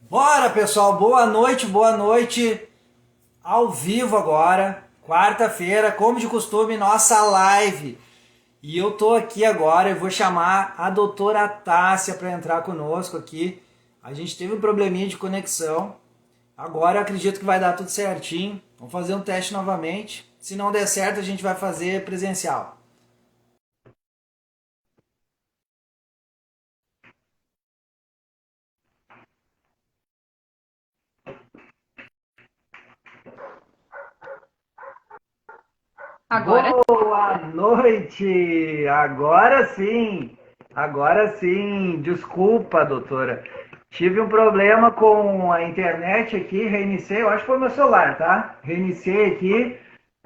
Bora, pessoal, boa noite, ao vivo agora, quarta-feira, como de costume, nossa live. E eu tô aqui agora, eu vou chamar a doutora Tássia para entrar conosco aqui. A gente teve um probleminha de conexão, agora eu acredito que vai dar tudo certinho. Vamos fazer um teste novamente. Se não der certo, a gente vai fazer presencial. Agora, Boa noite! Agora sim. Desculpa, doutora. Tive um problema com a internet aqui, reiniciei, eu acho que foi meu celular, tá? Reiniciei aqui.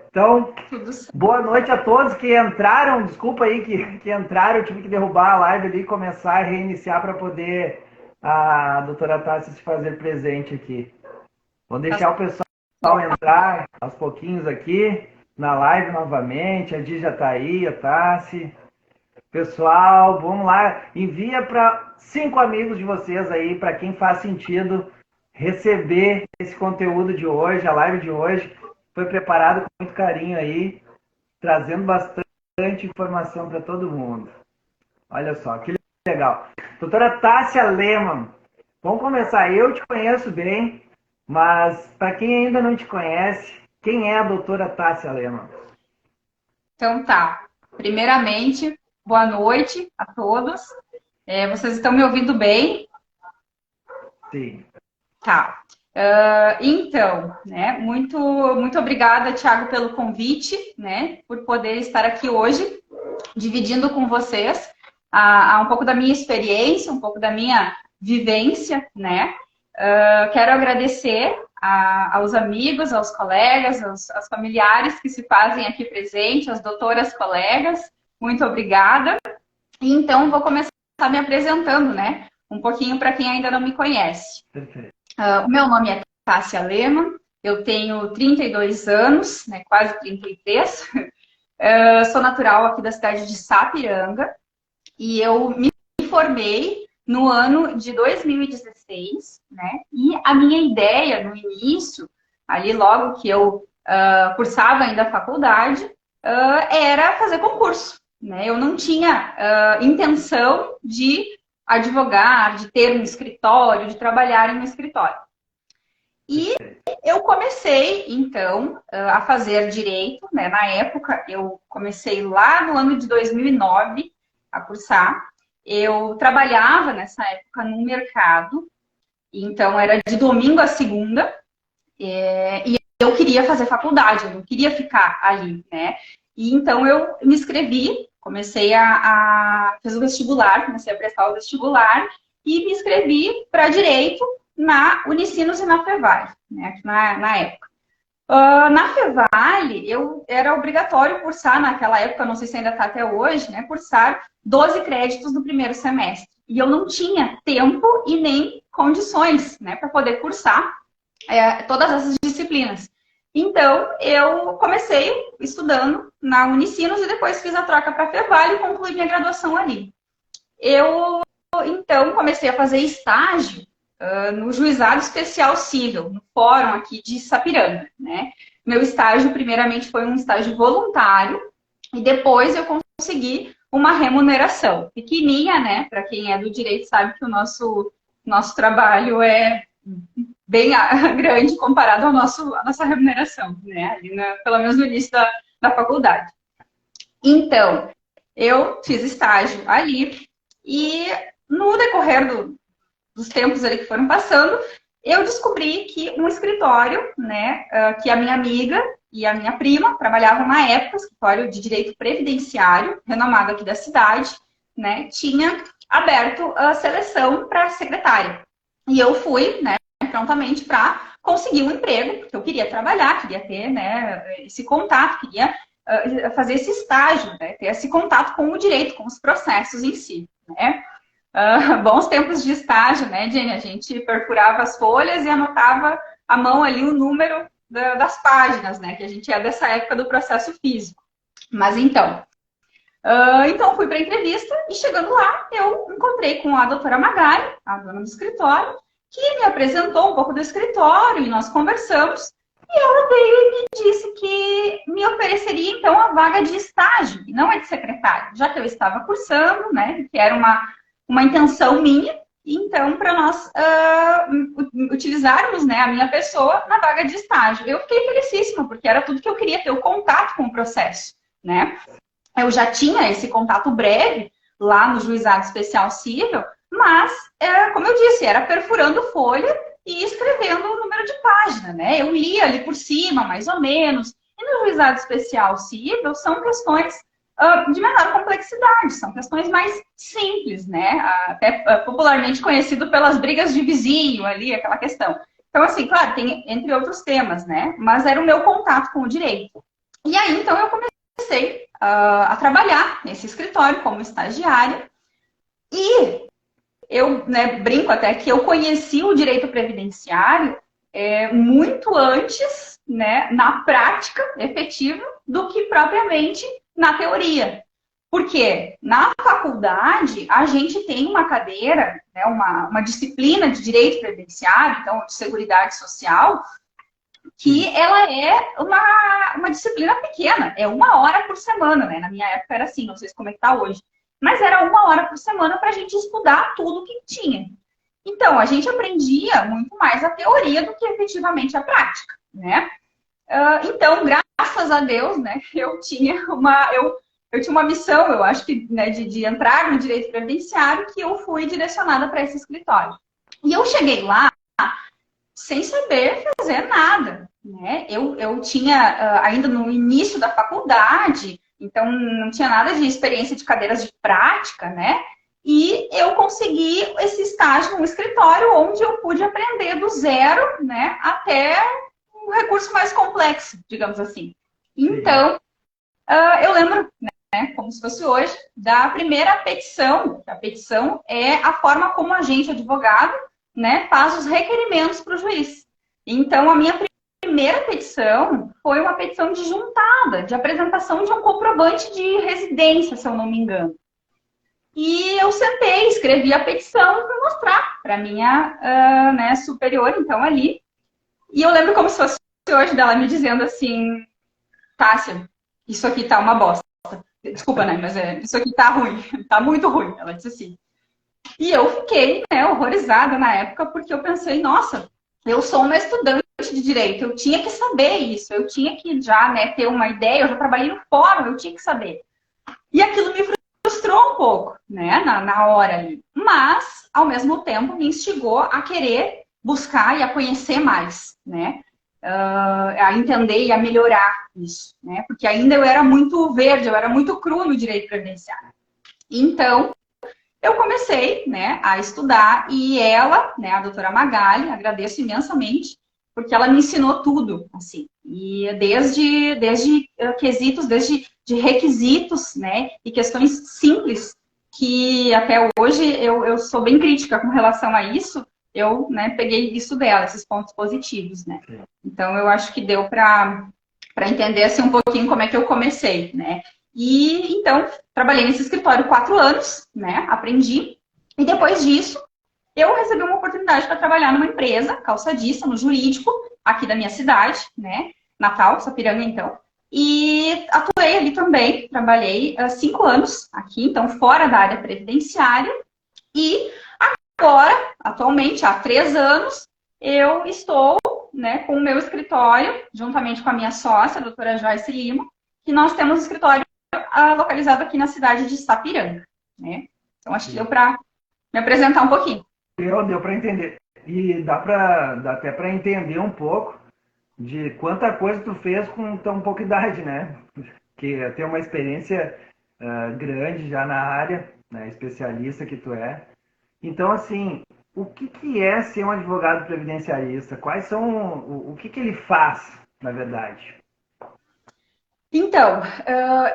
Então, tudo certo. boa noite a todos que entraram. Desculpa aí que entraram, eu tive que derrubar a live ali e começar a reiniciar para poder a doutora Tássia se fazer presente aqui. Vamos Tá deixar o pessoal entrar aos pouquinhos aqui na live novamente. A Di já está aí, a Tassi. Pessoal, vamos lá. Envia para 5 amigos de vocês aí, para quem faz sentido receber esse conteúdo de hoje, a live de hoje. Foi preparado com muito carinho aí, trazendo bastante informação para todo mundo. Olha só, que legal. Doutora Tássia Lehmann, vamos começar. Eu te conheço bem, mas para quem ainda não te conhece, quem é a doutora Tássia Lehmann? Então tá. Primeiramente, boa noite a todos. Vocês estão me ouvindo bem? Sim. Tá. Então, né, muito obrigada, Thiago, pelo convite, né, por poder estar aqui hoje, dividindo com vocês um pouco da minha experiência, um pouco da minha vivência, né. Quero agradecer aos amigos, aos colegas, aos familiares que se fazem aqui presente, às doutoras colegas, muito obrigada. E então vou começar me apresentando, né? Um pouquinho para quem ainda não me conhece. Perfeito. O meu nome é Tássia Lehmann, eu tenho 32 anos, né, quase 33. Sou natural aqui da cidade de Sapiranga e eu me formei no ano de 2016, né? E a minha ideia no início, ali logo que eu cursava ainda a faculdade, era fazer concurso, né? Eu não tinha intenção de advogar, de ter um escritório, de trabalhar em um escritório. E eu comecei, então, a fazer direito, né? Na época, eu comecei lá no ano de 2009 a cursar. Eu trabalhava nessa época no mercado, então era de domingo a segunda, e eu queria fazer faculdade, eu não queria ficar ali, né? E então eu me inscrevi, fiz o vestibular, comecei a prestar o vestibular e me inscrevi para direito na Unicinos e na Fevale, né? Aqui na época. Na Fevale, eu era obrigatório cursar, naquela época, não sei se ainda está até hoje, né? Cursar 12 créditos no primeiro semestre. E eu não tinha tempo e nem condições, né, para poder cursar todas essas disciplinas. Então, eu comecei estudando na Unicinos e depois fiz a troca para a Fevale e concluí minha graduação ali. Eu, então, comecei a fazer estágio no Juizado Especial Cível, no fórum aqui de Sapiranga, né? Meu estágio, primeiramente, foi um estágio voluntário e depois eu consegui uma remuneração pequenininha, né? Para quem é do direito sabe que o nosso trabalho é bem grande comparado à nossa remuneração, né? Ali pelo menos no início da faculdade. Então, eu fiz estágio ali e no decorrer dos tempos ali que foram passando, eu descobri que um escritório, né, que a minha amiga e a minha prima trabalhavam na época, escritório de direito previdenciário, renomado aqui da cidade, né, tinha aberto a seleção para secretária. E eu fui, né, prontamente para conseguir um emprego, porque eu queria trabalhar, queria ter, né, esse contato, queria fazer esse estágio, né, ter esse contato com o direito, com os processos em si, né. Bons tempos de estágio, né, Jenny? A gente perfurava as folhas e anotava à mão ali o número das páginas, né? Que a gente é dessa época do processo físico. Mas então fui para a entrevista e chegando lá, eu encontrei com a doutora Magali, a dona do escritório, que me apresentou um pouco do escritório e nós conversamos. E ela veio e me disse que me ofereceria, então, a vaga de estágio, e não é de secretário, já que eu estava cursando, né, que era uma intenção minha, então, para nós utilizarmos, né, a minha pessoa na vaga de estágio. Eu fiquei felicíssima, porque era tudo que eu queria, ter o contato com o processo, né. Eu já tinha esse contato breve lá no Juizado Especial Cível, mas, como eu disse, era perfurando folha e escrevendo o número de página, né? Eu lia ali por cima, mais ou menos. E no Juizado Especial Cível são questões de menor complexidade, são questões mais simples, né? Até popularmente conhecido pelas brigas de vizinho ali, aquela questão. Então, assim, claro, tem entre outros temas, né? Mas era o meu contato com o direito. E aí, então, eu comecei a trabalhar nesse escritório como estagiária. E eu, né, brinco até que eu conheci o direito previdenciário muito antes, né, na prática efetiva, do que propriamente na teoria. Porque na faculdade a gente tem uma cadeira, né, uma disciplina de direito previdenciário, então de seguridade social, que ela é uma disciplina pequena, é 1 hora por semana, né? Na minha época era assim, não sei como é que tá hoje. Mas era 1 hora por semana para a gente estudar tudo que tinha. Então, a gente aprendia muito mais a teoria do que efetivamente a prática, né? Então, graças a Deus, né, eu tinha uma missão, eu acho que, né, de entrar no direito previdenciário, que eu fui direcionada para esse escritório. E eu cheguei lá sem saber fazer nada, né? Eu tinha ainda no início da faculdade, então não tinha nada de experiência de cadeiras de prática, né? E eu consegui esse estágio no escritório onde eu pude aprender do zero, né, até um recurso mais complexo, digamos assim. Então, eu lembro, né, como se fosse hoje, da primeira petição. A petição é a forma como a gente, advogado, né, faz os requerimentos para o juiz. Então, a minha primeira petição foi uma petição de juntada, de apresentação de um comprovante de residência, se eu não me engano. E eu sentei, escrevi a petição para mostrar para a minha né, superior, então, ali. E eu lembro como se fosse hoje dela me dizendo assim, Tássia, isso aqui tá uma bosta. Desculpa, né, mas isso aqui tá ruim, tá muito ruim. Ela disse assim. E eu fiquei, né, horrorizada na época, porque eu pensei, nossa, eu sou uma estudante de direito, eu tinha que saber isso, eu tinha que já, né, ter uma ideia, eu já trabalhei no fórum, eu tinha que saber. E aquilo me frustrou um pouco, né, na hora ali. Mas, ao mesmo tempo, me instigou a querer buscar e a conhecer mais, né, a entender e a melhorar isso, né, porque ainda eu era muito verde, eu era muito cru no direito previdenciário. Então, eu comecei, né, a estudar e ela, né, a doutora Magali, agradeço imensamente, porque ela me ensinou tudo, assim, e desde quesitos, desde de requisitos, né, e questões simples, que até hoje eu sou bem crítica com relação a isso, eu, né, peguei isso dela, esses pontos positivos, né. Então, eu acho que deu para entender, assim, um pouquinho como é que eu comecei, né. E, então, trabalhei nesse escritório 4 anos, né, aprendi, e depois disso, eu recebi uma oportunidade para trabalhar numa empresa calçadista, no jurídico, aqui da minha cidade, né, Natal, Sapiranga, então, e atuei ali também, trabalhei 5 anos aqui, então, fora da área previdenciária, e agora, atualmente, há 3 anos, eu estou, né, com o meu escritório, juntamente com a minha sócia, a doutora Joyce Lima, que nós temos um escritório localizado aqui na cidade de Sapiranga, né? Então, acho que deu para me apresentar um pouquinho. Deu para entender. E dá até para entender um pouco de quanta coisa tu fez com tão pouca idade, né? Que tem uma experiência grande já na área, né? Especialista que tu é. Então, assim, o que é ser um advogado previdenciarista? Quais são, o que ele faz, na verdade? Então,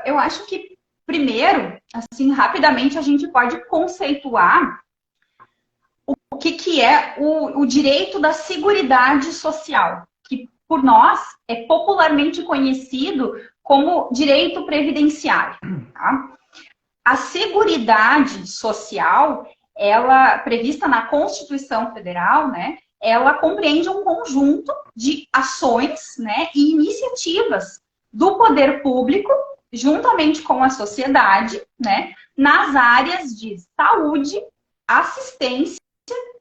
eu acho que, primeiro, assim, rapidamente, a gente pode conceituar o que é o direito da seguridade social, que por nós é popularmente conhecido como direito previdenciário. Tá? A seguridade social ela, prevista na Constituição Federal, né, ela compreende um conjunto de ações, né, e iniciativas do poder público, juntamente com a sociedade, né, nas áreas de saúde, assistência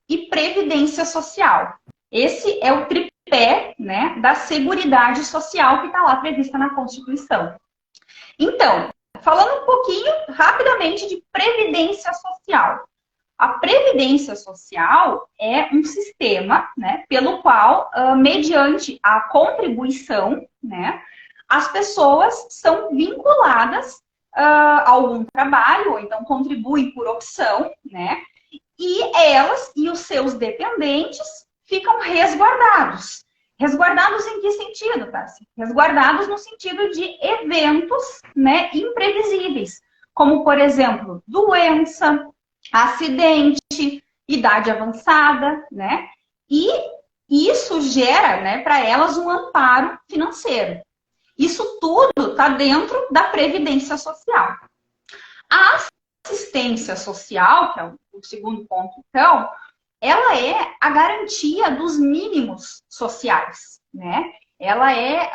e previdência social. Esse é o tripé, né, da Seguridade Social que está lá prevista na Constituição. Então, falando um pouquinho rapidamente de previdência social. A previdência social é um sistema, né, pelo qual, mediante a contribuição, né, as pessoas são vinculadas a algum trabalho, ou então contribuem por opção, né, e elas e os seus dependentes ficam resguardados. Resguardados em que sentido, Tassi? Resguardados no sentido de eventos, né, imprevisíveis, como, por exemplo, doença, acidente, idade avançada, né? E isso gera, né, para elas um amparo financeiro. Isso tudo está dentro da Previdência Social. A assistência social, que é o segundo ponto, então, ela é a garantia dos mínimos sociais, né? Ela é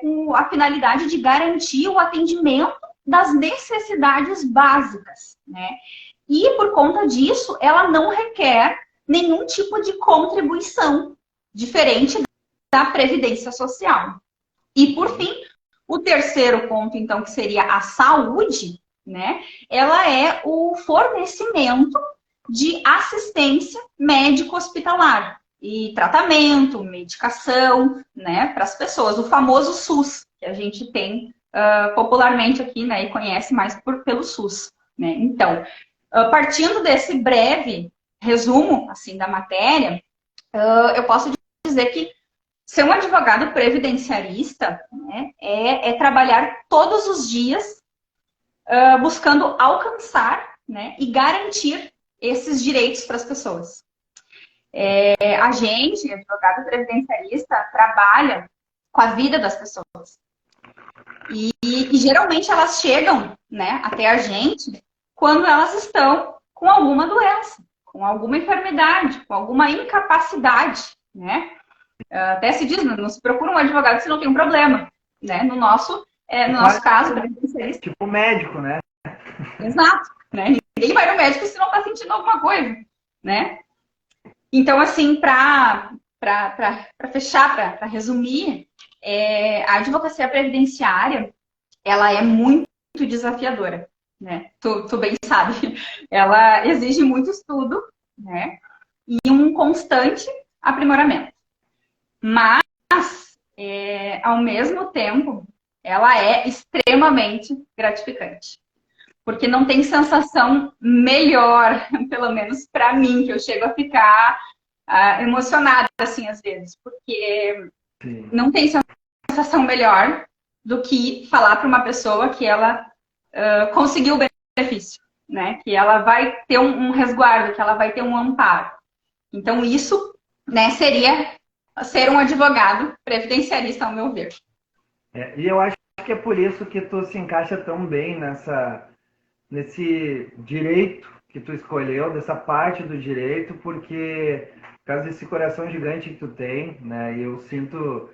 com a finalidade de garantir o atendimento das necessidades básicas, né? E, por conta disso, ela não requer nenhum tipo de contribuição, diferente da Previdência Social. E, por fim, o terceiro ponto, então, que seria a saúde, né? Ela é o fornecimento de assistência médico-hospitalar e tratamento, medicação, né, para as pessoas, o famoso SUS, que a gente tem popularmente aqui, né, e conhece mais pelo SUS, né? Então, partindo desse breve resumo, assim, da matéria, eu posso dizer que ser um advogado previdenciarista, né, é trabalhar todos os dias buscando alcançar, né, e garantir esses direitos para as pessoas. A gente, advogado previdenciarista, trabalha com a vida das pessoas. E geralmente elas chegam, né, até a gente quando elas estão com alguma doença, com alguma enfermidade, com alguma incapacidade, né? Até se diz, não se procura um advogado se não tem um problema, né? No nosso caso, previdenciarista. Tipo médico, né? Exato, né? Ninguém vai no médico se não está sentindo alguma coisa, né? Então, assim, para fechar, para resumir, a advocacia previdenciária, ela é muito desafiadora, né? Tu bem sabe. Ela exige muito estudo, né? E um constante aprimoramento. Mas, ao mesmo tempo, ela é extremamente gratificante. Porque não tem sensação melhor, pelo menos para mim, que eu chego a ficar emocionada, assim, às vezes. Porque Sim. Não tem sensação melhor do que falar para uma pessoa que ela conseguiu o benefício, né? Que ela vai ter um resguardo, que ela vai ter um amparo. Então, isso, né, seria ser um advogado previdenciarista, ao meu ver. E eu acho que é por isso que tu se encaixa tão bem nesse direito que tu escolheu, dessa parte do direito, porque por causa desse coração gigante que tu tem, né? E eu sinto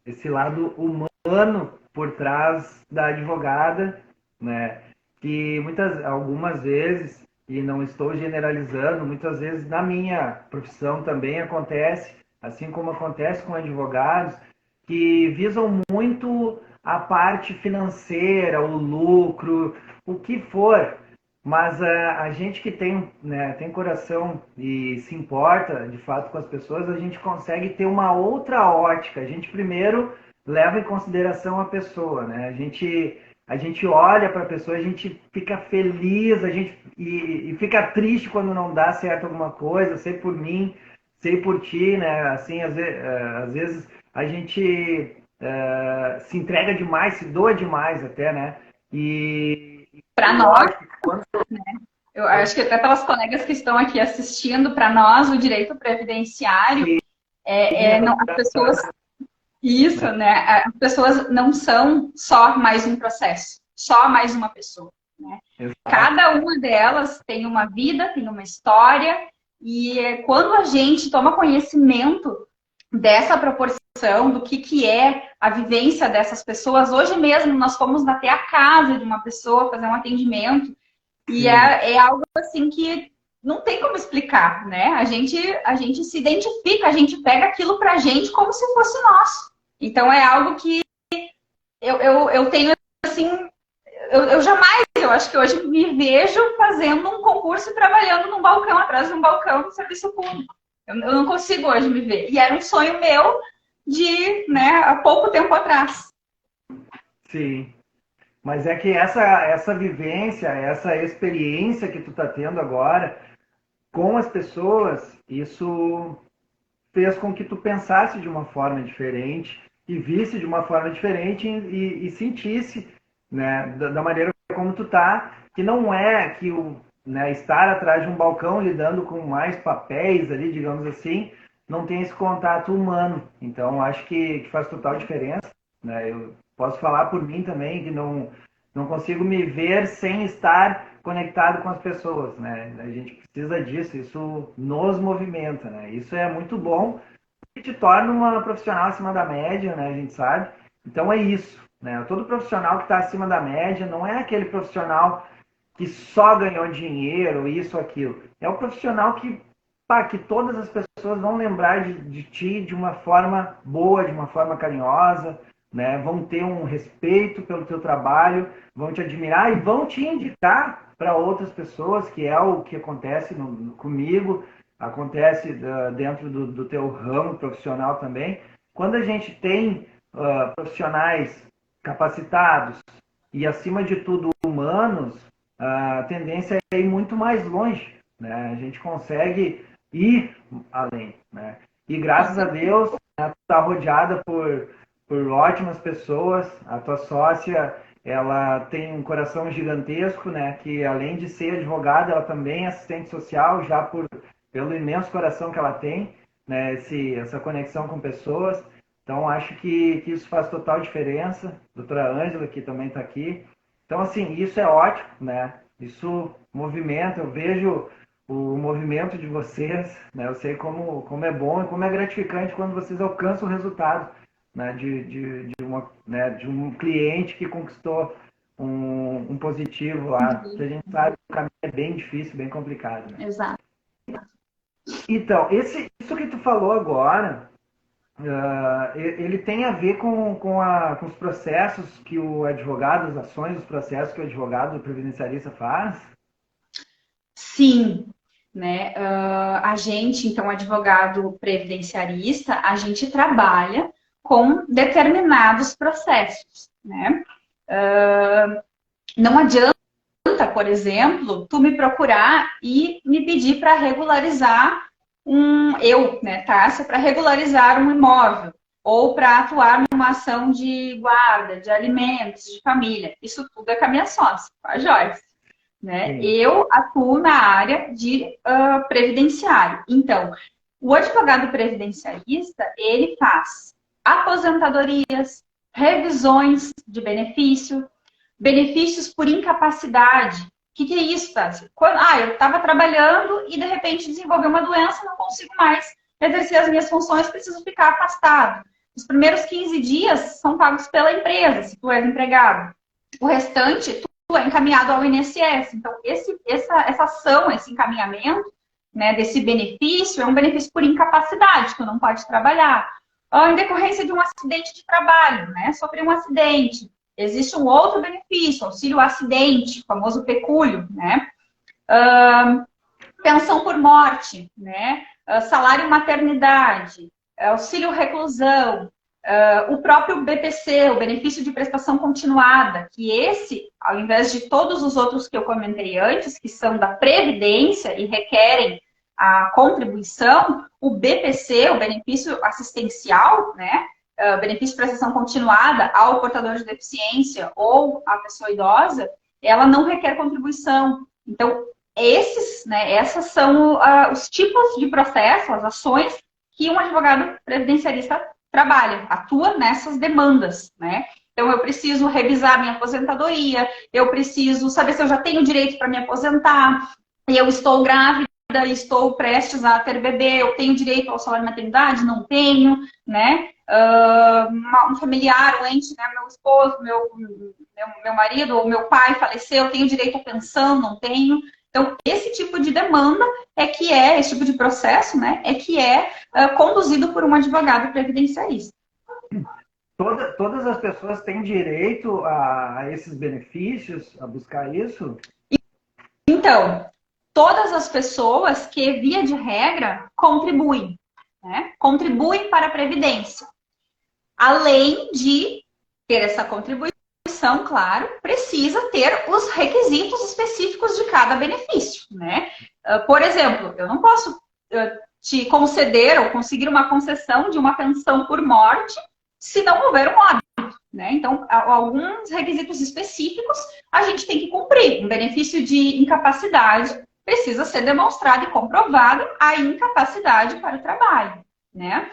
esse lado humano por trás da advogada, né? Que algumas vezes, e não estou generalizando, muitas vezes na minha profissão também acontece, assim como acontece com advogados, que visam muito a parte financeira, o lucro, o que for, mas a gente que tem, né, tem coração e se importa de fato com as pessoas, a gente consegue ter uma outra ótica. A gente primeiro leva em consideração a pessoa, né? A gente olha para a pessoa, a gente fica feliz, e fica triste quando não dá certo alguma coisa, sei por mim, sei por ti, né? Assim, às vezes a gente se entrega demais, se doa demais até, né? Para nós, né? Eu acho que até pelas colegas que estão aqui assistindo, para nós o direito previdenciário as pessoas né? As pessoas não são só mais um processo, só mais uma pessoa, né? Exato. Cada uma delas tem uma vida, tem uma história, e quando a gente toma conhecimento dessa proporção, do que é a vivência dessas pessoas, hoje mesmo nós fomos até a casa de uma pessoa fazer um atendimento, e é algo assim que não tem como explicar, né? A gente se identifica, a gente pega aquilo pra gente como se fosse nosso. Então é algo que eu tenho assim, eu jamais, eu acho que hoje me vejo fazendo um concurso e trabalhando num balcão, atrás de um balcão do serviço público. Eu não consigo hoje me ver. E era um sonho meu de, né, há pouco tempo atrás. Sim. Mas é que essa vivência, essa experiência que tu tá tendo agora com as pessoas, isso fez com que tu pensasse de uma forma diferente e visse de uma forma diferente e sentisse, né, da maneira como tu tá, que não é que né, estar atrás de um balcão lidando com mais papéis ali, digamos assim, não tem esse contato humano. Então, acho que faz total diferença, né? Eu posso falar por mim também, que não consigo me ver sem estar conectado com as pessoas, né? A gente precisa disso, isso nos movimenta, né? Isso é muito bom e te torna uma profissional acima da média, né? A gente sabe. Então é isso, né? Todo profissional que está acima da média não é aquele profissional que só ganhou dinheiro, isso, aquilo. É o profissional que todas as pessoas vão lembrar de ti de uma forma boa, de uma forma carinhosa, né? Vão ter um respeito pelo teu trabalho, vão te admirar e vão te indicar para outras pessoas, que é o que acontece comigo, acontece dentro do teu ramo profissional também. Quando a gente tem profissionais capacitados e, acima de tudo, humanos, a tendência é ir muito mais longe, né? A gente consegue ir além, né? E graças a Deus, né, tu está rodeada por ótimas pessoas. A tua sócia, ela tem um coração gigantesco, né? Que além de ser advogada, ela também é assistente social, já pelo imenso coração que ela tem, né? Essa conexão com pessoas. Então, acho que isso faz total diferença. Doutora Ângela, que também está aqui. Então, assim, isso é ótimo, né? Isso movimenta, eu vejo o movimento de vocês, né? Eu sei como é bom e como é gratificante quando vocês alcançam o resultado, né? De um cliente que conquistou um positivo lá. Que a gente sabe que o caminho é bem difícil, bem complicado, né? Exato. Então, isso que tu falou agora, ele tem a ver com os processos que o advogado, as ações, os processos que o advogado previdenciarista faz? Sim, né? A gente, então, advogado previdenciarista, a gente trabalha com determinados processos, né? Não adianta, por exemplo, tu me procurar e me pedir para regularizar né, Tássia, para regularizar um imóvel ou para atuar numa ação de guarda, de alimentos, de família. Isso tudo é com a minha sócia, com a Joyce. Né? Eu atuo na área de previdenciário. Então, o advogado previdenciarista, ele faz aposentadorias, revisões de benefícios por incapacidade. O que é isso, Tassi? Eu estava trabalhando e, de repente, desenvolvi uma doença, não consigo mais exercer as minhas funções, preciso ficar afastado. Os primeiros 15 dias são pagos pela empresa, se tu és empregado. O restante, tu é encaminhado ao INSS. Então, essa ação, esse encaminhamento, né, desse benefício, é um benefício por incapacidade, tu não pode trabalhar. Em decorrência de um acidente de trabalho, né, sofrer um acidente. Existe um outro benefício, auxílio acidente, famoso pecúlio, né? Pensão por morte, né? Salário maternidade, auxílio reclusão, o próprio BPC, o benefício de prestação continuada, que esse, ao invés de todos os outros que eu comentei antes, que são da Previdência e requerem a contribuição, o BPC, o benefício assistencial, né? Benefício de prestação continuada ao portador de deficiência ou à pessoa idosa, ela não requer contribuição. Então, essas são os tipos de processo, as ações que um advogado previdenciarista trabalha, atua nessas demandas, né? Então, eu preciso revisar minha aposentadoria, eu preciso saber se eu já tenho direito para me aposentar, e eu estou grávida, estou prestes a ter bebê, eu tenho direito ao salário de maternidade? Não tenho, né? Um familiar doente, né? Meu esposo, meu marido ou meu pai faleceu, eu tenho direito à pensão? Não tenho. Então, esse tipo de demanda esse tipo de processo, né, conduzido por um advogado previdenciarista. Todas as pessoas têm direito a esses benefícios, a buscar isso? Então, todas as pessoas que, via de regra, contribuem, né? Contribuem para a Previdência. Além de ter essa contribuição, claro, precisa ter os requisitos específicos de cada benefício, né? Por exemplo, eu não posso te conceder ou conseguir uma concessão de uma pensão por morte se não houver um óbito, né? Então, alguns requisitos específicos a gente tem que cumprir. Um benefício de incapacidade precisa ser demonstrado e comprovado a incapacidade para o trabalho, né?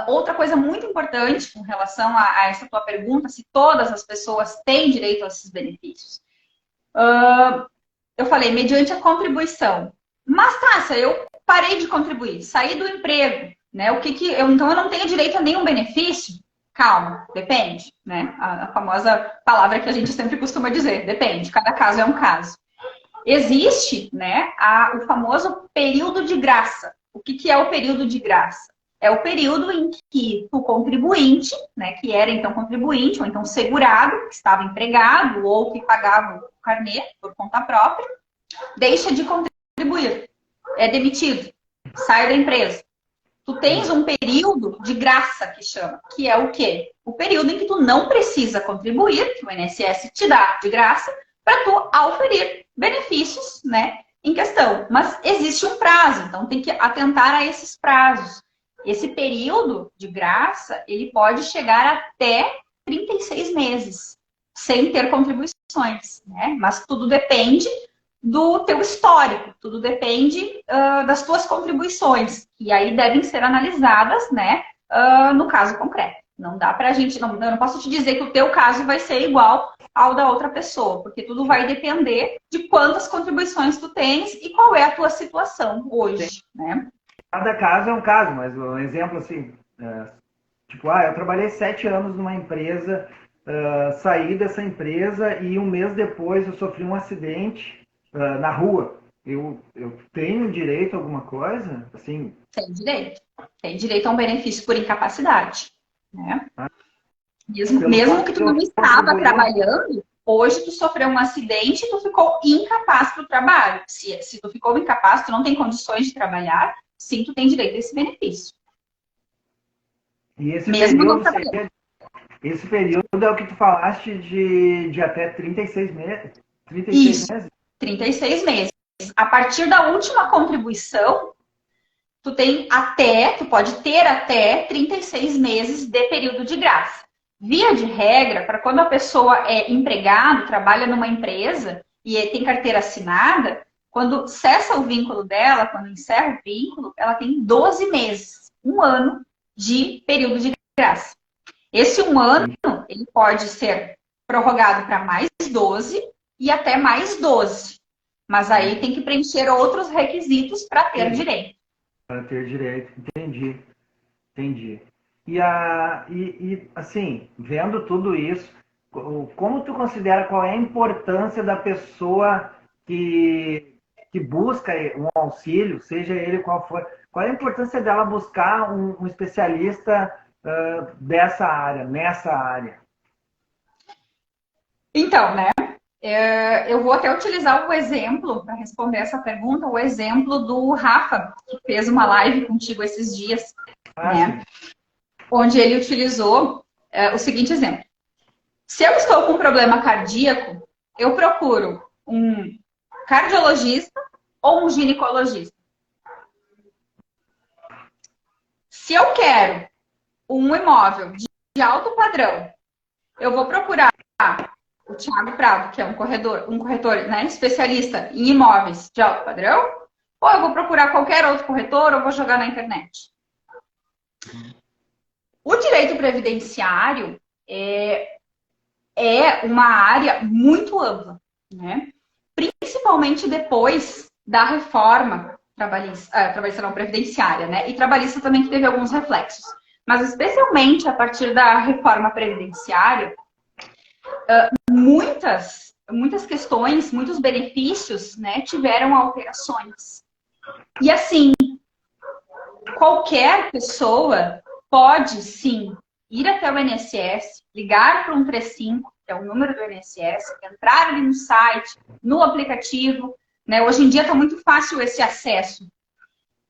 Outra coisa muito importante com relação a essa tua pergunta, se todas as pessoas têm direito a esses benefícios. Eu falei, mediante a contribuição. Mas, Tássia, eu parei de contribuir, saí do emprego, né? Então eu não tenho direito a nenhum benefício? Calma, depende, né? A famosa palavra que a gente sempre costuma dizer, depende, cada caso é um caso. Existe, né, o famoso período de graça. O que é o período de graça? É o período em que o contribuinte, né, que era então contribuinte, ou então segurado, que estava empregado, ou que pagava o carnê por conta própria, deixa de contribuir, é demitido, sai da empresa. Tu tens um período de graça, que chama, que é o quê? O período em que tu não precisa contribuir, que o INSS te dá de graça, para tu auferir benefícios, né, em questão. Mas existe um prazo, então tem que atentar a esses prazos. Esse período de graça, ele pode chegar até 36 meses, sem ter contribuições, né? Mas tudo depende do teu histórico, tudo depende das tuas contribuições, que aí devem ser analisadas, né, no caso concreto. Não dá pra gente, eu não posso te dizer que o teu caso vai ser igual ao da outra pessoa, porque tudo vai depender de quantas contribuições tu tens e qual é a tua situação hoje, né? Cada caso é um caso, mas um exemplo assim, tipo, eu trabalhei 7 anos numa empresa, saí dessa empresa e um mês depois eu sofri um acidente na rua. Eu tenho direito a alguma coisa? Assim? Tem direito. Tem direito a um benefício por incapacidade, né? Mesmo que tu não estava trabalhando, hoje tu sofreu um acidente e tu ficou incapaz para o trabalho. Se tu ficou incapaz, tu não tem condições de trabalhar, sim, tu tem direito a esse benefício. E esse período é o que tu falaste de até 36 meses? 36 meses? 36 meses. A partir da última contribuição, tu pode ter até 36 meses de período de graça. Via de regra, para quando a pessoa é empregado, trabalha numa empresa e tem carteira assinada, quando cessa o vínculo dela, quando encerra o vínculo, ela tem 12 meses, um ano de período de graça. Esse um ano, ele pode ser prorrogado para mais 12 e até mais 12. Mas aí tem que preencher outros requisitos para ter direito. Para ter direito, entendi. E assim, vendo tudo isso, como tu considera, qual é a importância da pessoa que busca um auxílio, seja ele qual for, qual é a importância dela buscar um especialista nessa área? Então, né, eu vou até utilizar o exemplo, para responder essa pergunta, o exemplo do Rafa, que fez uma live contigo esses dias, né? Onde ele utilizou o seguinte exemplo. Se eu estou com um problema cardíaco, eu procuro um cardiologista ou um ginecologista. Se eu quero um imóvel de alto padrão, eu vou procurar o Thiago Prado, que é um corretor, né, especialista em imóveis de alto padrão, ou eu vou procurar qualquer outro corretor ou vou jogar na internet. O direito previdenciário, é uma área muito ampla, né? Principalmente depois da reforma trabalhista não, previdenciária, né? E trabalhista também que teve alguns reflexos. Mas especialmente a partir da reforma previdenciária, muitas questões, muitos benefícios, né, tiveram alterações. E assim, qualquer pessoa pode, sim, ir até o INSS, ligar para o 135, que é o número do INSS, entrar ali no site, no aplicativo, né? Hoje em dia está muito fácil esse acesso.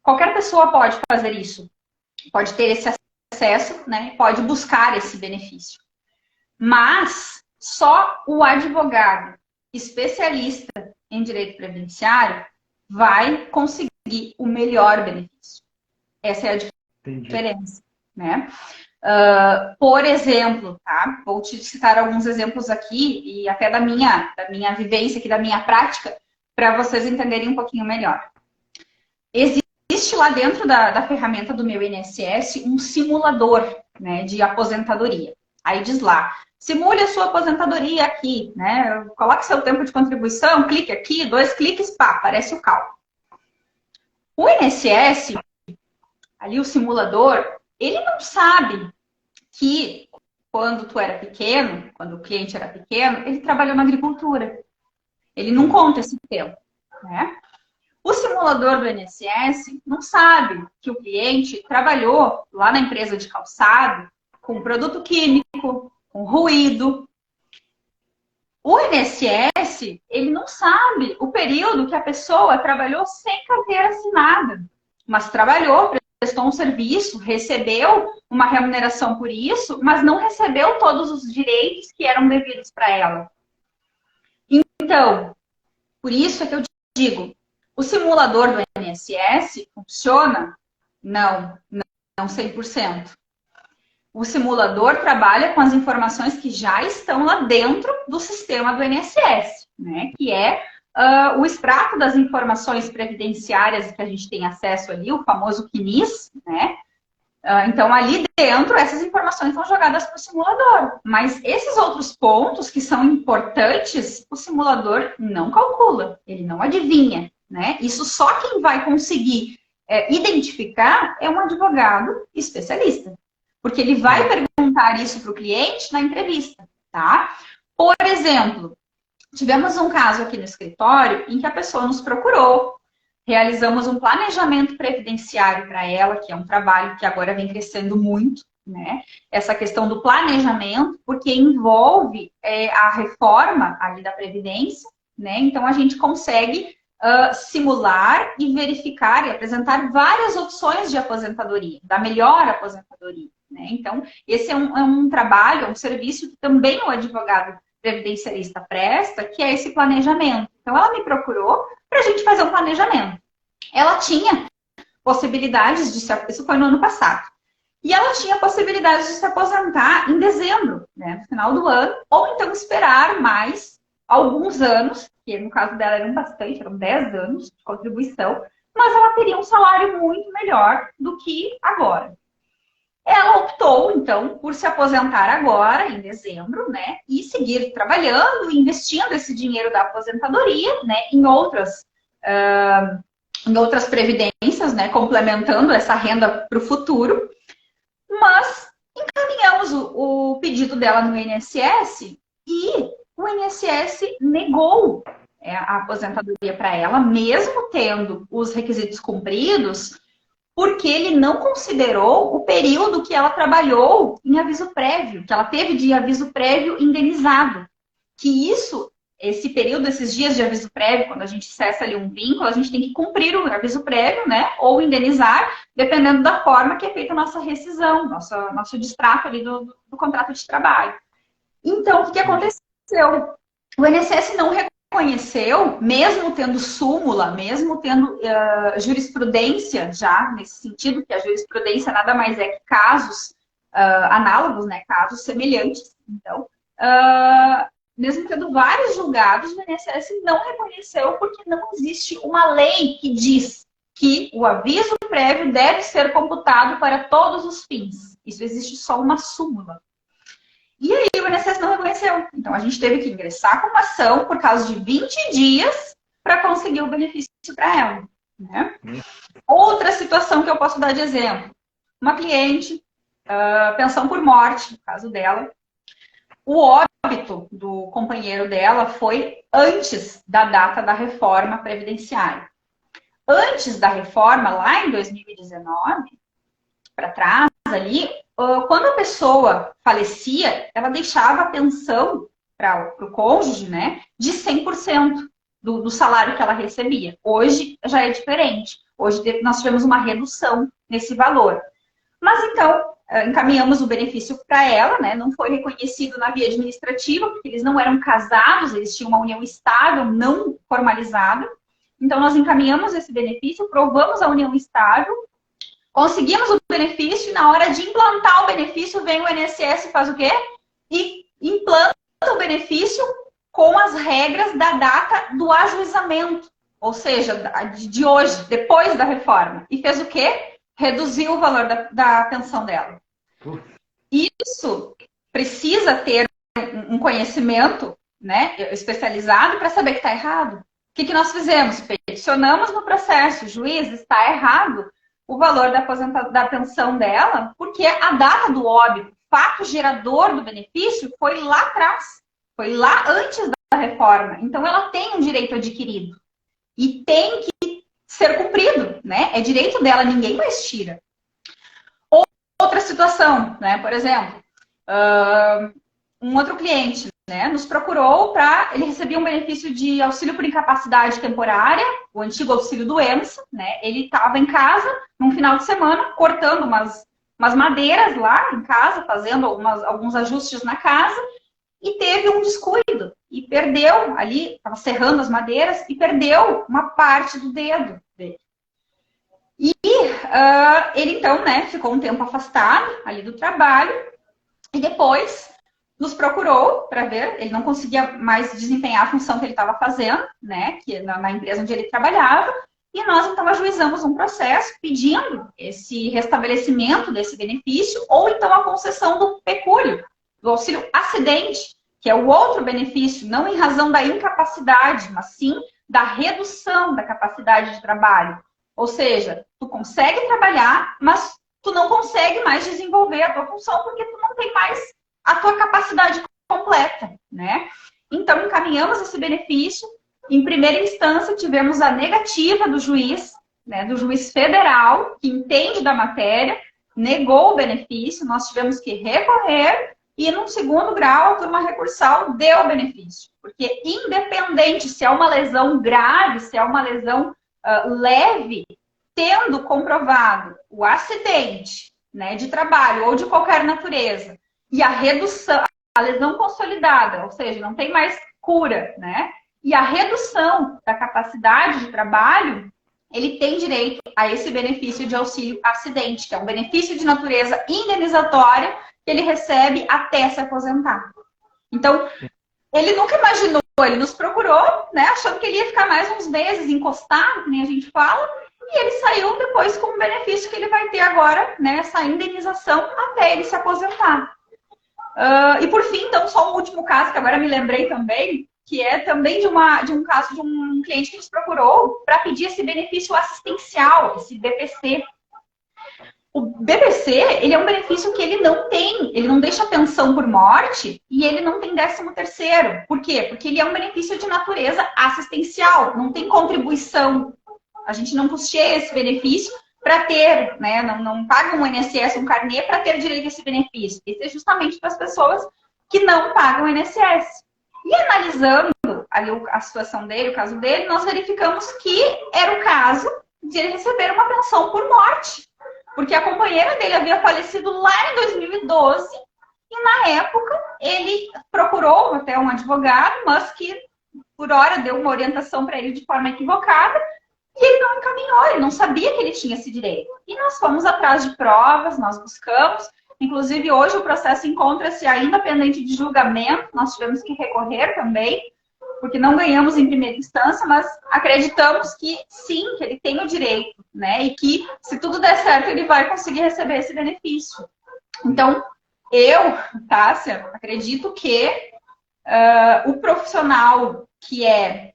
Qualquer pessoa pode fazer isso, pode ter esse acesso, né? Pode buscar esse benefício. Mas só o advogado especialista em direito previdenciário vai conseguir o melhor benefício. Essa é a diferença, né? Por exemplo, tá? Vou te citar alguns exemplos aqui e até da minha vivência aqui, da minha prática, para vocês entenderem um pouquinho melhor. Existe lá dentro da ferramenta do meu INSS um simulador, né, de aposentadoria. Aí diz lá, simule a sua aposentadoria aqui, né? Coloque seu tempo de contribuição, clique aqui, 2 cliques, pá, aparece o cálculo. O INSS, ali o simulador, ele não sabe que quando tu era pequeno, quando o cliente era pequeno, ele trabalhou na agricultura. Ele não conta esse tempo, né? O simulador do INSS não sabe que o cliente trabalhou lá na empresa de calçado com produto químico, com ruído. O INSS, ele não sabe o período que a pessoa trabalhou sem carteira assinada, mas trabalhou, prestou um serviço, recebeu uma remuneração por isso, mas não recebeu todos os direitos que eram devidos para ela. Então, por isso é que eu digo, o simulador do INSS funciona? Não 100%. O simulador trabalha com as informações que já estão lá dentro do sistema do INSS, né? Que é o extrato das informações previdenciárias que a gente tem acesso ali, o famoso CNIS, né? Então, ali dentro, essas informações são jogadas para o simulador. Mas esses outros pontos que são importantes, o simulador não calcula, ele não adivinha, né? Isso só quem vai conseguir identificar é um advogado especialista. Porque ele vai perguntar isso para o cliente na entrevista, tá? Por exemplo, tivemos um caso aqui no escritório em que a pessoa nos procurou, realizamos um planejamento previdenciário para ela, que é um trabalho que agora vem crescendo muito, né? Essa questão do planejamento, porque envolve a reforma ali da Previdência, né? Então, a gente consegue simular e verificar e apresentar várias opções de aposentadoria, da melhor aposentadoria, né? Então, esse é um trabalho, é um serviço que também o advogado previdenciarista presta, que é esse planejamento. Então, ela me procurou para a gente fazer um planejamento. Ela tinha possibilidades de isso foi no ano passado, e ela tinha possibilidades de se aposentar em dezembro, né, no final do ano, ou então esperar mais alguns anos, que no caso dela eram 10 anos de contribuição, mas ela teria um salário muito melhor do que agora. Ela optou, então, por se aposentar agora, em dezembro, né? E seguir trabalhando, investindo esse dinheiro da aposentadoria, né? Em outras previdências, né? Complementando essa renda para o futuro. Mas encaminhamos o pedido dela no INSS e o INSS negou a aposentadoria para ela, mesmo tendo os requisitos cumpridos, porque ele não considerou o período que ela trabalhou em aviso prévio, que ela teve de aviso prévio indenizado. Que esse período, esses dias de aviso prévio, quando a gente cessa ali um vínculo, a gente tem que cumprir o aviso prévio, né? Ou indenizar, dependendo da forma que é feita a nossa rescisão, nosso distrato ali do contrato de trabalho. Então, o que aconteceu? O INSS não reconheceu, mesmo tendo súmula, mesmo tendo jurisprudência já, nesse sentido, que a jurisprudência nada mais é que casos análogos, né, casos semelhantes. Então, mesmo tendo vários julgados, o INSS não reconheceu porque não existe uma lei que diz que o aviso prévio deve ser computado para todos os fins. Isso existe só uma súmula. E aí o INSS não reconheceu. Então a gente teve que ingressar com uma ação por causa de 20 dias para conseguir o benefício para ela. Né? Outra situação que eu posso dar de exemplo. Uma cliente, pensão por morte, no caso dela, o óbito do companheiro dela foi antes da data da reforma previdenciária. Antes da reforma, lá em 2019, para trás ali, quando a pessoa falecia, ela deixava a pensão para o cônjuge, né, de 100% do salário que ela recebia. Hoje já é diferente. Hoje nós tivemos uma redução nesse valor. Mas então, encaminhamos o benefício para ela, né? Não foi reconhecido na via administrativa, porque eles não eram casados, eles tinham uma união estável, não formalizada. Então, nós encaminhamos esse benefício, provamos a união estável, conseguimos o benefício e na hora de implantar o benefício, vem o INSS e faz o quê? E implanta o benefício com as regras da data do ajuizamento, ou seja, de hoje, depois da reforma. E fez o quê? Reduziu o valor da pensão dela. Isso precisa ter um conhecimento, né, especializado para saber que está errado. O que nós fizemos? Peticionamos no processo, juiz, está errado o valor da pensão dela, porque a data do óbito, fato gerador do benefício, foi lá atrás, foi lá antes da reforma. Então, ela tem um direito adquirido e tem que ser cumprido, né? É direito dela, ninguém mais tira. Outra situação, né? Por exemplo, um outro cliente, né, nos procurou ele recebia um benefício de auxílio por incapacidade temporária, o antigo auxílio doença, né? Ele estava em casa num final de semana cortando umas madeiras lá em casa, fazendo alguns ajustes na casa e teve um descuido e perdeu ali, estava serrando as madeiras e perdeu uma parte do dedo dele. E ele então, né, ficou um tempo afastado ali do trabalho e depois nos procurou para ver, ele não conseguia mais desempenhar a função que ele estava fazendo, né, que na empresa onde ele trabalhava, e nós então ajuizamos um processo pedindo esse restabelecimento desse benefício ou então a concessão do pecúlio, do auxílio acidente, que é o outro benefício, não em razão da incapacidade, mas sim da redução da capacidade de trabalho. Ou seja, tu consegue trabalhar, mas tu não consegue mais desenvolver a tua função porque tu não tem mais a tua capacidade completa, né? Então, encaminhamos esse benefício. Em primeira instância, tivemos a negativa do juiz, né, do juiz federal, que entende da matéria, negou o benefício, nós tivemos que recorrer e, num segundo grau, a turma recursal deu o benefício. Porque, independente se é uma lesão grave, se é uma lesão leve, tendo comprovado o acidente, né, de trabalho ou de qualquer natureza, e a redução, a lesão consolidada, ou seja, não tem mais cura, né? E a redução da capacidade de trabalho, ele tem direito a esse benefício de auxílio acidente, que é um benefício de natureza indenizatória que ele recebe até se aposentar. Então, ele nunca imaginou, ele nos procurou, né, achando que ele ia ficar mais uns meses encostado, que nem a gente fala, e ele saiu depois com o benefício que ele vai ter agora, né, essa indenização até ele se aposentar. E por fim, então, só um último caso que agora me lembrei também, que é também de um caso de um cliente que nos procurou para pedir esse benefício assistencial, esse BPC. O BPC, ele é um benefício que ele não tem, ele não deixa pensão por morte e ele não tem 13º. Por quê? Porque ele é um benefício de natureza assistencial, não tem contribuição. A gente não custeia esse benefício para ter, né, não paga um INSS, um carnê para ter direito a esse benefício. Esse é justamente para as pessoas que não pagam o INSS. E analisando ali a situação dele, o caso dele, nós verificamos que era o caso de ele receber uma pensão por morte. Porque a companheira dele havia falecido lá em 2012 e, na época, ele procurou até um advogado, mas que, por hora, deu uma orientação para ele de forma equivocada e ele não encaminhou, ele não sabia que ele tinha esse direito. E nós fomos atrás de provas, nós buscamos. Inclusive, hoje o processo encontra-se ainda pendente de julgamento, nós tivemos que recorrer também, porque não ganhamos em primeira instância, mas acreditamos que sim, que ele tem o direito, né? E que, se tudo der certo, ele vai conseguir receber esse benefício. Então, Eu, Tássia, acredito que o profissional que é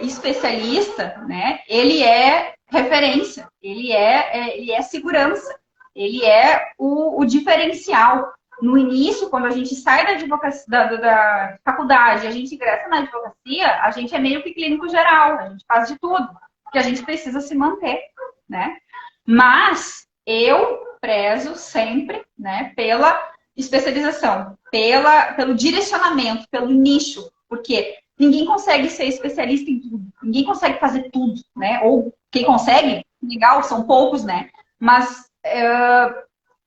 especialista, né, ele é referência, ele é segurança, ele é o diferencial. No início, quando a gente sai da advocacia, da faculdade, a gente ingressa na advocacia, a gente é meio que clínico geral, a gente faz de tudo, porque a gente precisa se manter, né? Mas eu prezo sempre, né, pela especialização, pelo direcionamento, pelo nicho, porque ninguém consegue ser especialista em tudo, ninguém consegue fazer tudo, né? Ou quem consegue, legal, são poucos, né? Mas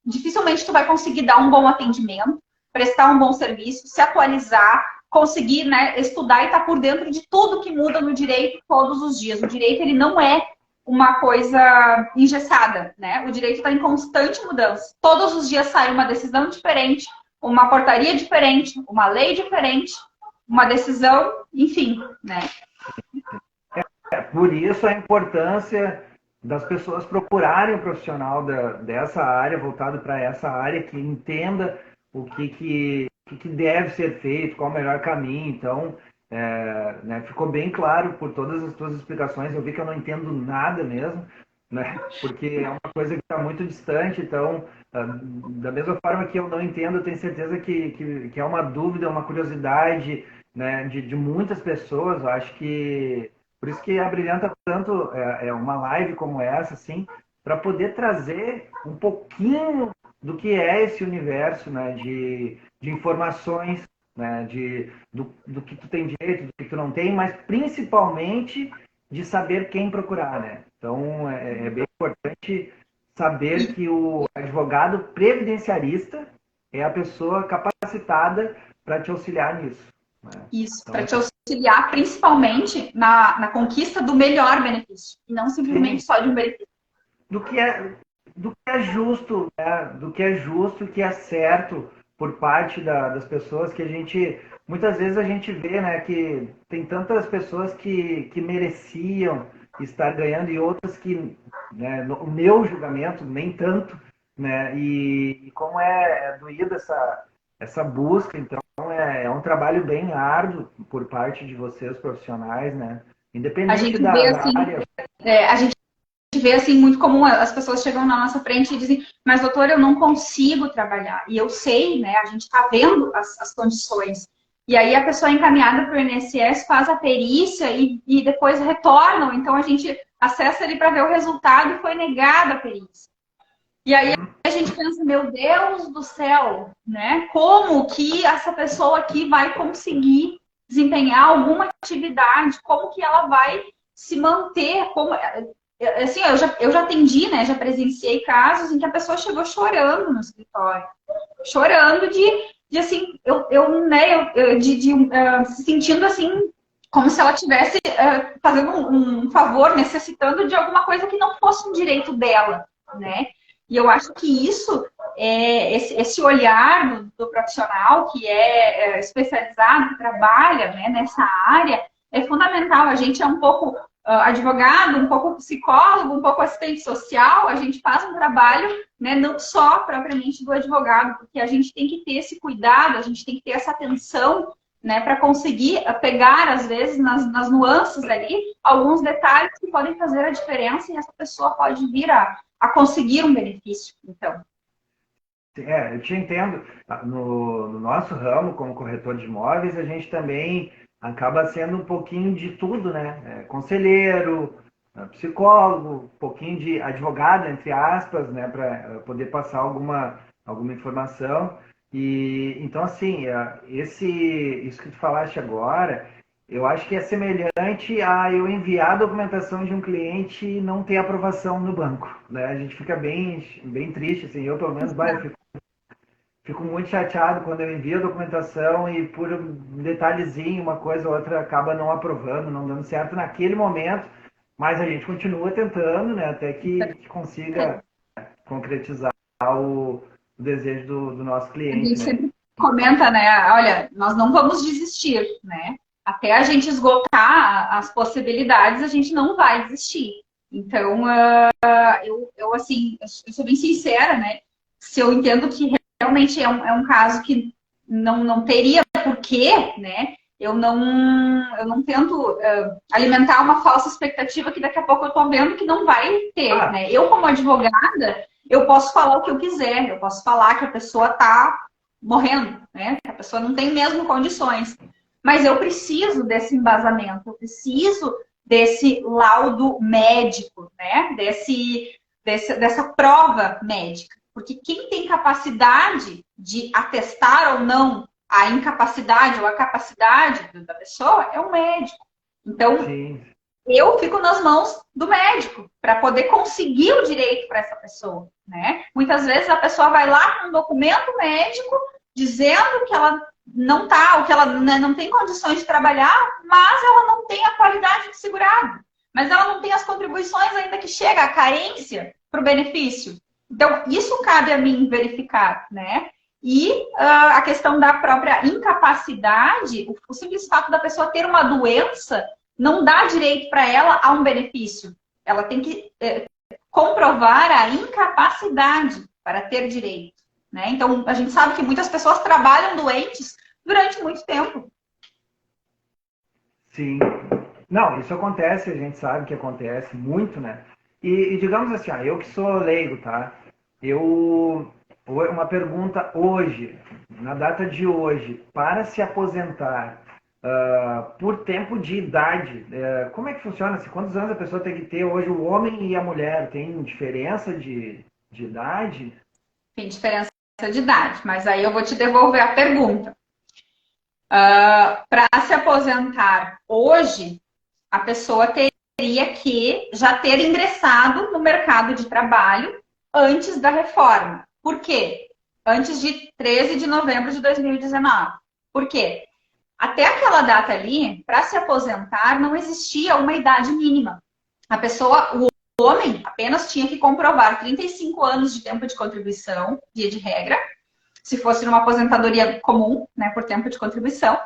dificilmente tu vai conseguir dar um bom atendimento, prestar um bom serviço, se atualizar, conseguir, né, estudar e estar por dentro de tudo que muda no direito todos os dias. O direito, ele não é uma coisa engessada, né? O direito está em constante mudança. Todos os dias sai uma decisão diferente, uma portaria diferente, uma lei diferente, uma decisão, enfim, né? Por isso a importância das pessoas procurarem um profissional dessa área, voltado para essa área, que entenda o que deve ser feito, qual o melhor caminho. Então, né, ficou bem claro por todas as tuas explicações. Eu vi que eu não entendo nada mesmo, né, porque é uma coisa que está muito distante. Então, da mesma forma que eu não entendo, eu tenho certeza que é uma dúvida, uma curiosidade, né, de muitas pessoas. Eu acho que por isso que abrilhanta tanto uma live como essa, assim, para poder trazer um pouquinho do que é esse universo, né, de informações, né, do que tu tem direito, do que tu não tem, mas principalmente de saber quem procurar, né? Então, é bem importante saber que o advogado previdenciarista é a pessoa capacitada para te auxiliar nisso. Né? Isso, então, para te auxiliar principalmente na conquista do melhor benefício, e não simplesmente só de um benefício. Do que é justo, né? Do que é justo, que é certo por parte das pessoas, que a gente, muitas vezes a gente vê, né, que tem tantas pessoas que mereciam estar ganhando e outras que, né, no meu julgamento, nem tanto, né, e como é doída essa busca. Então é um trabalho bem árduo por parte de vocês profissionais, né, independente da área. A gente vê assim muito comum, as pessoas chegam na nossa frente e dizem, mas doutor, eu não consigo trabalhar. E eu sei, né, a gente está vendo as condições. E aí a pessoa é encaminhada para o INSS, faz a perícia e depois retornam. Então a gente acessa ali para ver o resultado e foi negada a perícia. E aí a gente pensa, meu Deus do céu, né? Como que essa pessoa aqui vai conseguir desempenhar alguma atividade? Como que ela vai se manter? Como... Assim, eu já atendi, né? Já presenciei casos em que a pessoa chegou chorando no escritório. Chorando de assim, se sentindo assim, como se ela estivesse fazendo um favor, necessitando de alguma coisa que não fosse um direito dela, né? E eu acho que isso, esse olhar do profissional que é especializado, que trabalha, né, nessa área, é fundamental. A gente é um pouco advogado, um pouco psicólogo, um pouco assistente social. A gente faz um trabalho, né, não só propriamente do advogado, porque a gente tem que ter esse cuidado, a gente tem que ter essa atenção, né, para conseguir pegar, às vezes, nas nuances ali, alguns detalhes que podem fazer a diferença e essa pessoa pode vir a conseguir um benefício. Então, eu te entendo. No nosso ramo, como corretor de imóveis, a gente também acaba sendo um pouquinho de tudo, né? Conselheiro, psicólogo, um pouquinho de advogado, entre aspas, né? Para poder passar alguma informação. E então, assim, isso que tu falaste agora, eu acho que é semelhante a eu enviar a documentação de um cliente e não ter aprovação no banco, né? A gente fica bem triste, assim. Eu, pelo menos, fico muito chateado quando eu envio a documentação e por um detalhezinho, uma coisa ou outra, acaba não aprovando, não dando certo naquele momento, mas a gente continua tentando, né? Até que consiga concretizar o desejo do nosso cliente. A gente sempre comenta, né? Olha, nós não vamos desistir, né? Até a gente esgotar as possibilidades, a gente não vai desistir. Então, eu sou bem sincera, né? Se eu entendo que realmente é um caso que não teria porquê, né? Eu não tento alimentar uma falsa expectativa que daqui a pouco eu tô vendo que não vai ter, né? Eu, como advogada, eu posso falar o que eu quiser, eu posso falar que a pessoa tá morrendo, né? Que a pessoa não tem mesmo condições. Mas eu preciso desse embasamento, eu preciso desse laudo médico, né? Dessa prova médica. Porque quem tem capacidade de atestar ou não a incapacidade ou a capacidade da pessoa é o médico. Então, sim, eu fico nas mãos do médico para poder conseguir o direito para essa pessoa, né? Muitas vezes a pessoa vai lá com um documento médico dizendo que ela não tá, ou que ela, né, não tem condições de trabalhar, mas ela não tem a qualidade de segurado. Mas ela não tem as contribuições ainda que chega, a carência para o benefício. Então, isso cabe a mim verificar, né? E a questão da própria incapacidade, o simples fato da pessoa ter uma doença não dá direito para ela a um benefício. Ela tem que comprovar a incapacidade para ter direito, né? Então, a gente sabe que muitas pessoas trabalham doentes durante muito tempo. Sim. Não, isso acontece, a gente sabe que acontece muito, né? E digamos assim, eu que sou leigo, tá? Uma pergunta hoje, na data de hoje, para se aposentar por tempo de idade, como é que funciona? Quantos anos a pessoa tem que ter hoje? O homem e a mulher tem diferença de idade? Tem diferença de idade, mas aí eu vou te devolver a pergunta. Para se aposentar hoje, a pessoa teria que já ter ingressado no mercado de trabalho antes da reforma. Por quê? Antes de 13 de novembro de 2019. Por quê? Até aquela data ali, para se aposentar, não existia uma idade mínima. A pessoa, o homem, apenas tinha que comprovar 35 anos de tempo de contribuição, via de regra, se fosse numa aposentadoria comum, né, por tempo de contribuição,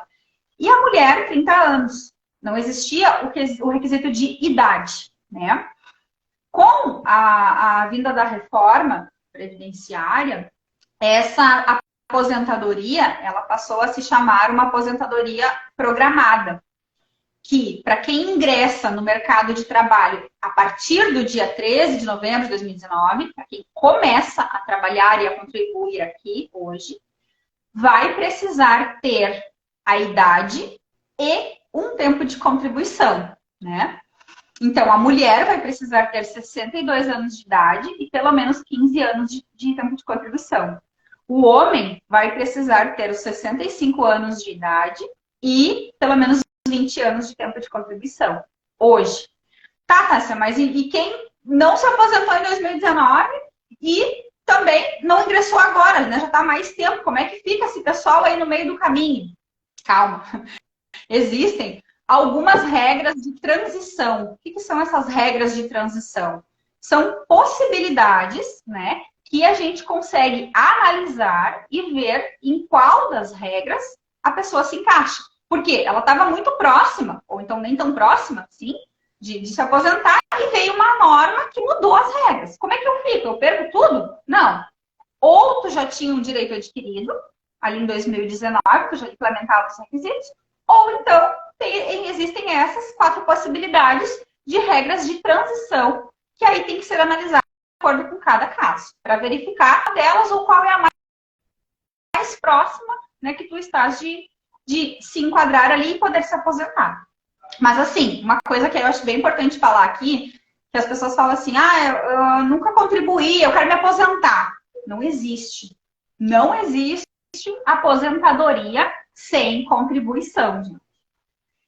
e a mulher, 30 anos. Não existia o requisito de idade, né? Com a vinda da reforma previdenciária, essa aposentadoria, ela passou a se chamar uma aposentadoria programada, que, para quem ingressa no mercado de trabalho a partir do dia 13 de novembro de 2019, para quem começa a trabalhar e a contribuir aqui hoje, vai precisar ter a idade e um tempo de contribuição, né? Então, a mulher vai precisar ter 62 anos de idade e pelo menos 15 anos de tempo de contribuição. O homem vai precisar ter os 65 anos de idade e pelo menos 20 anos de tempo de contribuição. Hoje. Tá, Tássia, mas e quem não se aposentou em 2019 e também não ingressou agora, né? Já está há mais tempo. Como é que fica esse pessoal aí no meio do caminho? Calma. Existem algumas regras de transição. O que são essas regras de transição? São possibilidades, né, que a gente consegue analisar e ver em qual das regras a pessoa se encaixa. Porque ela estava muito próxima, ou então nem tão próxima, sim, de se aposentar e veio uma norma que mudou as regras. Como é que eu fico? Eu perco tudo? Não. Ou tu já tinha um direito adquirido, ali em 2019, tu já implementava os requisitos, ou então existem essas 4 possibilidades de regras de transição, que aí tem que ser analisado de acordo com cada caso, para verificar delas ou qual é a mais próxima, né, que tu estás de se enquadrar ali e poder se aposentar. Mas assim, uma coisa que eu acho bem importante falar aqui, que as pessoas falam assim, eu nunca contribuí, eu quero me aposentar. Não existe. Não existe aposentadoria sem contribuição, gente.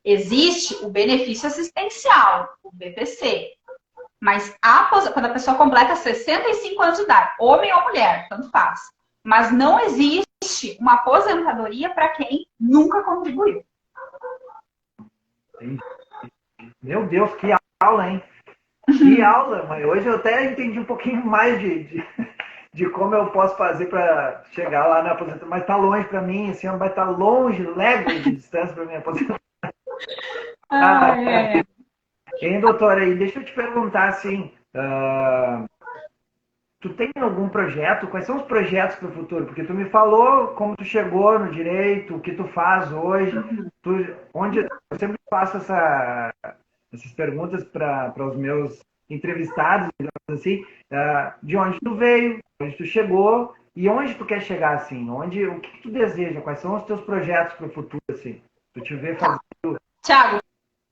Existe o benefício assistencial, o BPC. Mas quando a pessoa completa 65 anos de idade, homem ou mulher, tanto faz. Mas não existe uma aposentadoria para quem nunca contribuiu. Meu Deus, que aula, hein? Que aula, mãe. Hoje eu até entendi um pouquinho mais de como eu posso fazer para chegar lá na aposentadoria. Mas tá longe para mim, esse ano vai estar longe, léguas de distância para minha aposentadoria. Hein, doutora? E deixa eu te perguntar, assim, Tu tem algum projeto? Quais são os projetos para o futuro? Porque tu me falou como tu chegou no direito, o que tu faz hoje. Onde eu sempre faço essas perguntas para os meus entrevistados, digamos assim, de onde tu veio, onde tu chegou e onde tu quer chegar, assim, o que tu deseja, quais são os teus projetos para o futuro, assim, tu te vê fazendo. Tiago,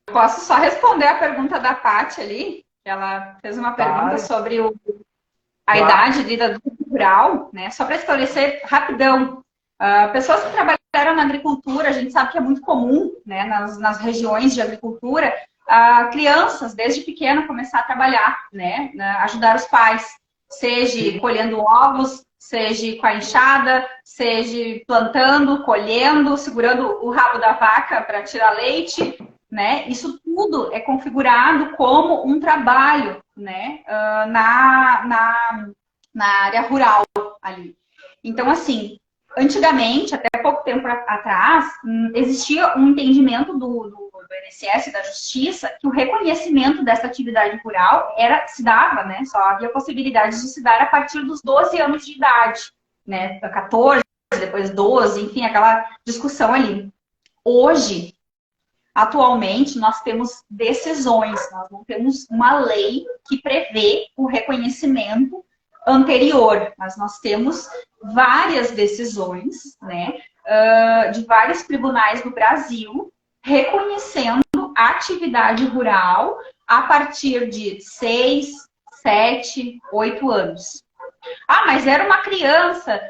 posso só responder a pergunta da Paty ali? Ela fez uma pergunta sobre a idade de vida rural, né? Só para esclarecer rapidão, pessoas que trabalharam na agricultura, a gente sabe que é muito comum, né, nas regiões de agricultura, crianças, desde pequena, começar a trabalhar, né, ajudar os pais, seja colhendo ovos, seja com a enxada, seja plantando, colhendo, segurando o rabo da vaca para tirar leite, né? Isso tudo é configurado como um trabalho, né, na área rural ali. Então, assim, antigamente, até pouco tempo atrás, existia um entendimento do INSS, da Justiça, que o reconhecimento dessa atividade rural se dava, né? Só havia possibilidade de se dar a partir dos 12 anos de idade, né? 14, depois 12, enfim, aquela discussão ali. Hoje, atualmente, nós temos decisões, nós não temos uma lei que prevê o reconhecimento anterior, mas nós temos várias decisões, né, de vários tribunais do Brasil reconhecendo a atividade rural a partir de 6, 7, 8 anos. Mas era uma criança.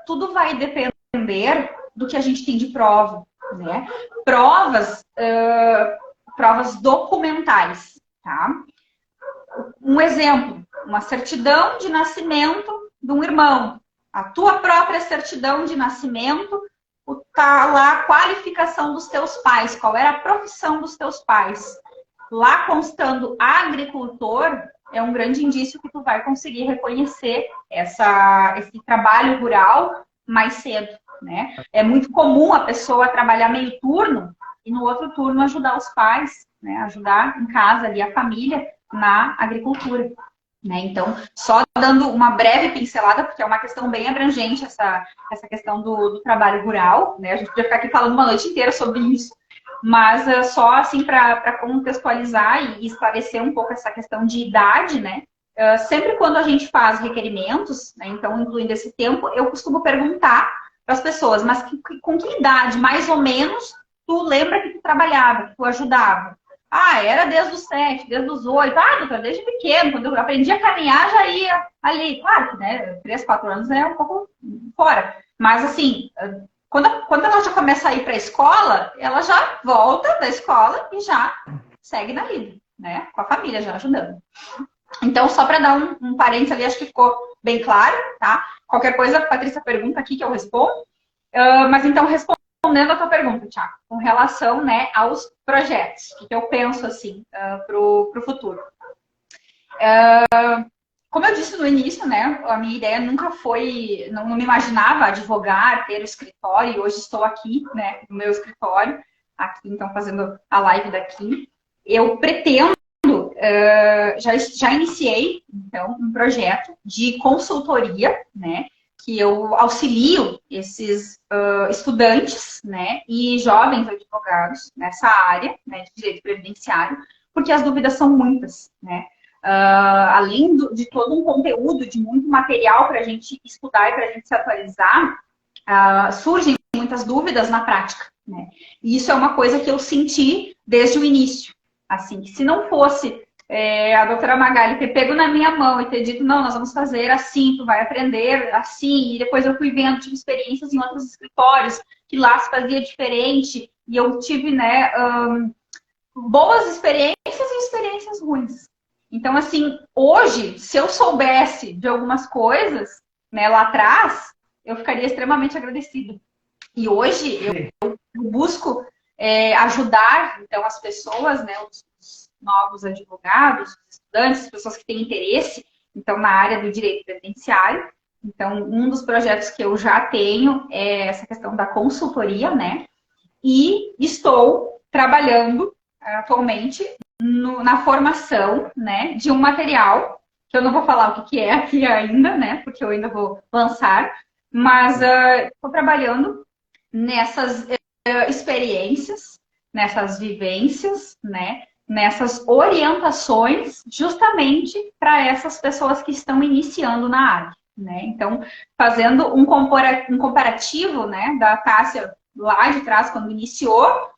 Tudo vai depender do que a gente tem de prova, né? Provas documentais, tá? Um exemplo, uma certidão de nascimento de um irmão. A tua própria certidão de nascimento, tá lá a qualificação dos teus pais, qual era a profissão dos teus pais. Lá constando agricultor, é um grande indício que tu vai conseguir reconhecer esse trabalho rural mais cedo, né? É muito comum a pessoa trabalhar meio turno e no outro turno ajudar os pais, né? Ajudar em casa ali a família na agricultura, né? Então, só dando uma breve pincelada, porque é uma questão bem abrangente essa questão do trabalho rural, né? A gente podia ficar aqui falando uma noite inteira sobre isso, mas só assim para contextualizar e esclarecer um pouco essa questão de idade, né? Sempre quando a gente faz requerimentos, né, então incluindo esse tempo, eu costumo perguntar para as pessoas, mas com que idade, mais ou menos, tu lembra que tu trabalhava, que tu ajudava? Era desde os 7, desde os 8. Doutora, desde pequeno, quando eu aprendi a caminhar, já ia ali. Claro que, né, 3, 4 anos é um pouco fora. Mas, assim, quando ela já começa a ir para a escola, ela já volta da escola e já segue na vida, né? Com a família já ajudando. Então, só para dar um parênteses ali, acho que ficou bem claro, tá? Qualquer coisa, a Patrícia pergunta aqui que eu respondo. Mas então, respondendo a tua pergunta, Thiago, com relação, né, aos projetos, o que eu penso, assim, para o futuro. Como eu disse no início, né, a minha ideia nunca foi, não me imaginava advogar, ter o escritório, e hoje estou aqui, né, no meu escritório, aqui, então, fazendo a live daqui. Eu pretendo, já iniciei, então, um projeto de consultoria, né, que eu auxilio esses estudantes, né, e jovens advogados nessa área, né, de direito previdenciário, porque as dúvidas são muitas, né. Além de todo um conteúdo, de muito material para a gente estudar e para a gente se atualizar, surgem muitas dúvidas na prática, né. E isso é uma coisa que eu senti desde o início, assim, que se não fosse a doutora Magali ter pego na minha mão e ter dito, não, nós vamos fazer assim, tu vai aprender assim, e depois eu fui vendo, tive experiências em outros escritórios, que lá se fazia diferente, e eu tive, né, boas experiências e experiências ruins. Então, assim, hoje, se eu soubesse de algumas coisas, né, lá atrás, eu ficaria extremamente agradecida. E hoje, eu busco ajudar, então, as pessoas, né, os novos advogados, estudantes, as pessoas que têm interesse, então, na área do direito previdenciário. Então, um dos projetos que eu já tenho é essa questão da consultoria, né? E estou trabalhando atualmente na formação, né, de um material que eu não vou falar o que é aqui ainda, né? Porque eu ainda vou lançar, mas estou trabalhando nessas experiências, nessas vivências, né? Nessas orientações, justamente para essas pessoas que estão iniciando na área, né? Então, fazendo um comparativo, né, da Tássia lá de trás, quando iniciou,